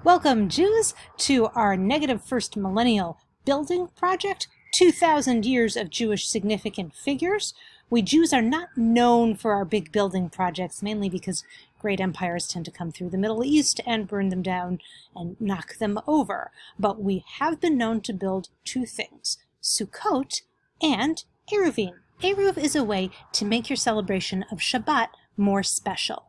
Welcome, Jews, to our negative first millennial building project, 2,000 years of Jewish significant figures. We Jews are not known for our big building projects, mainly because great empires tend to come through the Middle East and burn them down and knock them over. But we have been known to build two things, Sukkot and Eruvin. Eruv is a way to make your celebration of Shabbat more special.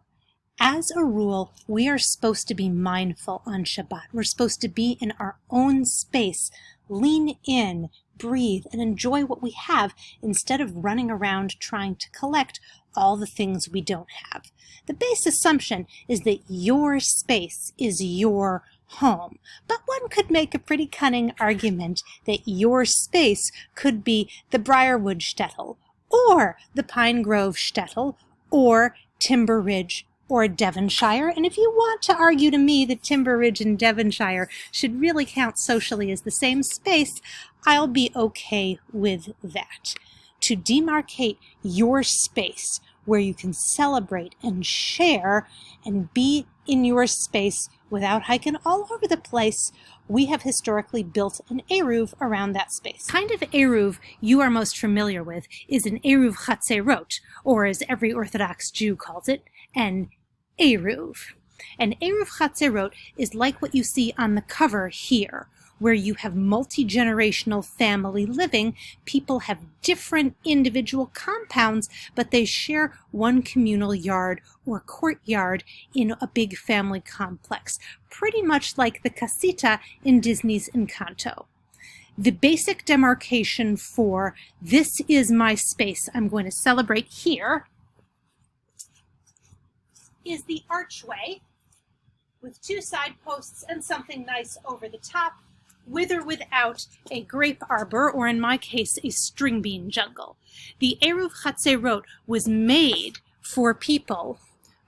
As a rule, we are supposed to be mindful on Shabbat. We're supposed to be in our own space, lean in, breathe, and enjoy what we have instead of running around trying to collect all the things we don't have. The base assumption is that your space is your home, but one could make a pretty cunning argument that your space could be the Briarwood shtetl, or the Pine Grove shtetl, or Timber Ridge, or Devonshire, and if you want to argue to me that Timber Ridge and Devonshire should really count socially as the same space, I'll be okay with that. To demarcate your space where you can celebrate and share and be in your space without hiking all over the place, we have historically built an Eruv around that space. The kind of Eruv you are most familiar with is an Eruv Chatzerot, or as every Orthodox Jew calls it, an Eruv. An Eruv Chatzerot is like what you see on the cover here, where you have multi-generational family living. People have different individual compounds, but they share one communal yard or courtyard in a big family complex, pretty much like the casita in Disney's Encanto. The basic demarcation for this is my space I'm going to celebrate here is the archway with two side posts and something nice over the top, with or without a grape arbor, or in my case, a string bean jungle. The Eruv Chatzerot was made for people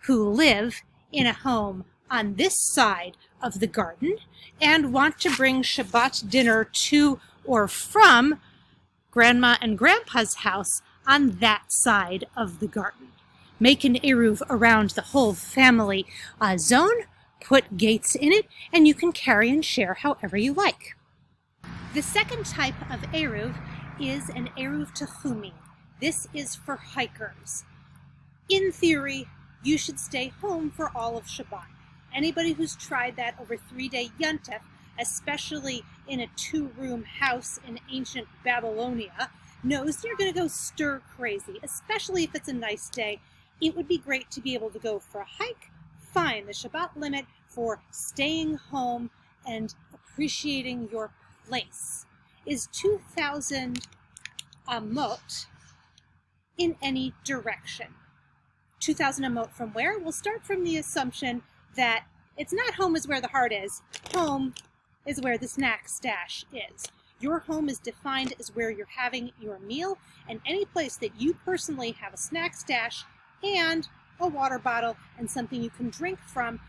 who live in a home on this side of the garden and want to bring Shabbat dinner to or from Grandma and Grandpa's house on that side of the garden. Make an Eruv around the whole family zone, put gates in it, and you can carry and share however you like. The second type of Eruv is an Eruv Techumin. This is for hikers. In theory, you should stay home for all of Shabbat. Anybody who's tried that over 3-day Yontef, especially in a 2-room house in ancient Babylonia, knows you're going to go stir crazy, especially if it's a nice day. It would be great to be able to go for a hike. Fine, the Shabbat limit for staying home and appreciating your place is 2,000 amot in any direction. 2,000 amot from where? We'll start from the assumption that it's not home is where the heart is. Home is where the snack stash is. Your home is defined as where you're having your meal, and any place that you personally have a snack stash and a water bottle and something you can drink from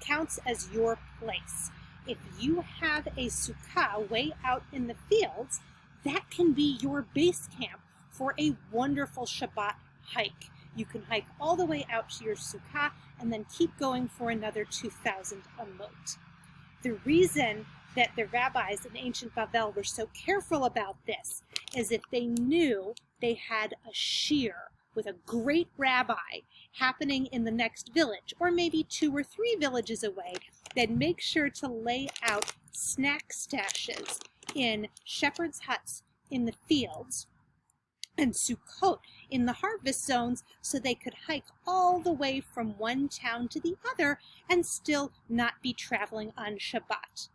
counts as your place. If you have a sukkah way out in the fields, that can be your base camp for a wonderful Shabbat hike. You can hike all the way out to your sukkah and then keep going for another 2,000 amot. The reason that the rabbis in ancient Bavel were so careful about this is if they knew they had a shear with a great rabbi happening in the next village, or maybe 2 or 3 villages away, then make sure to lay out snack stashes in shepherds' huts in the fields and Sukkot in the harvest zones, so they could hike all the way from one town to the other and still not be traveling on Shabbat.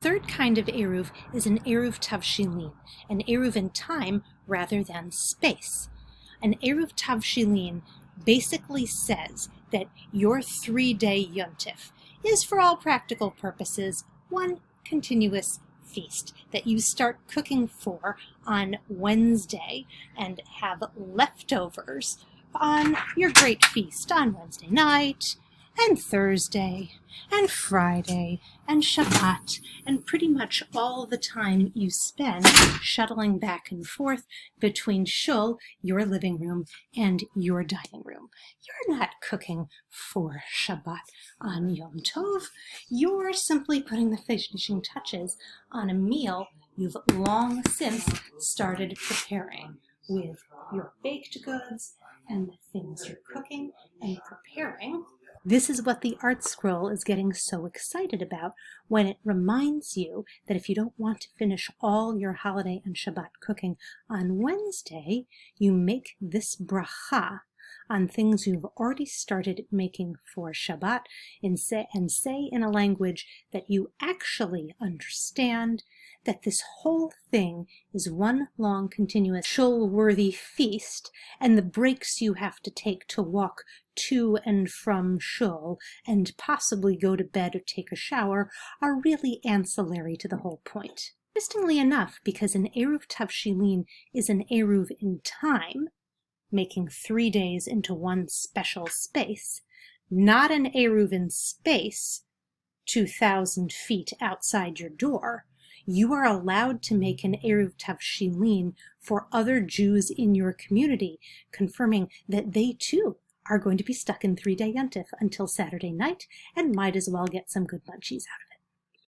Third kind of Eruv is an Eruv Tavshilin, an Eruv in time rather than space. An Eruv Tavshilin basically says that your 3-day Yontef is, for all practical purposes, one continuous feast that you start cooking for on Wednesday and have leftovers on your great feast on Wednesday night, and Thursday, and Friday, and Shabbat, and pretty much all the time you spend shuttling back and forth between shul, your living room, and your dining room. You're not cooking for Shabbat on Yom Tov. You're simply putting the finishing touches on a meal you've long since started preparing with your baked goods and the things you're cooking and preparing. This is what the art scroll is getting so excited about when it reminds you that if you don't want to finish all your holiday and Shabbat cooking on Wednesday, you make this bracha on things you've already started making for Shabbat and say in a language that you actually understand, that this whole thing is one long continuous shul-worthy feast, and the breaks you have to take to walk to and from shul and possibly go to bed or take a shower are really ancillary to the whole point. Interestingly enough, because an Eruv Tavshilin is an Eruv in time, making 3 days into one special space, not an Eruv in space 2,000 feet outside your door, you are allowed to make an Eruv Tavshilin for other Jews in your community, confirming that they too are going to be stuck in 3-day Yontif until Saturday night and might as well get some good munchies out of it.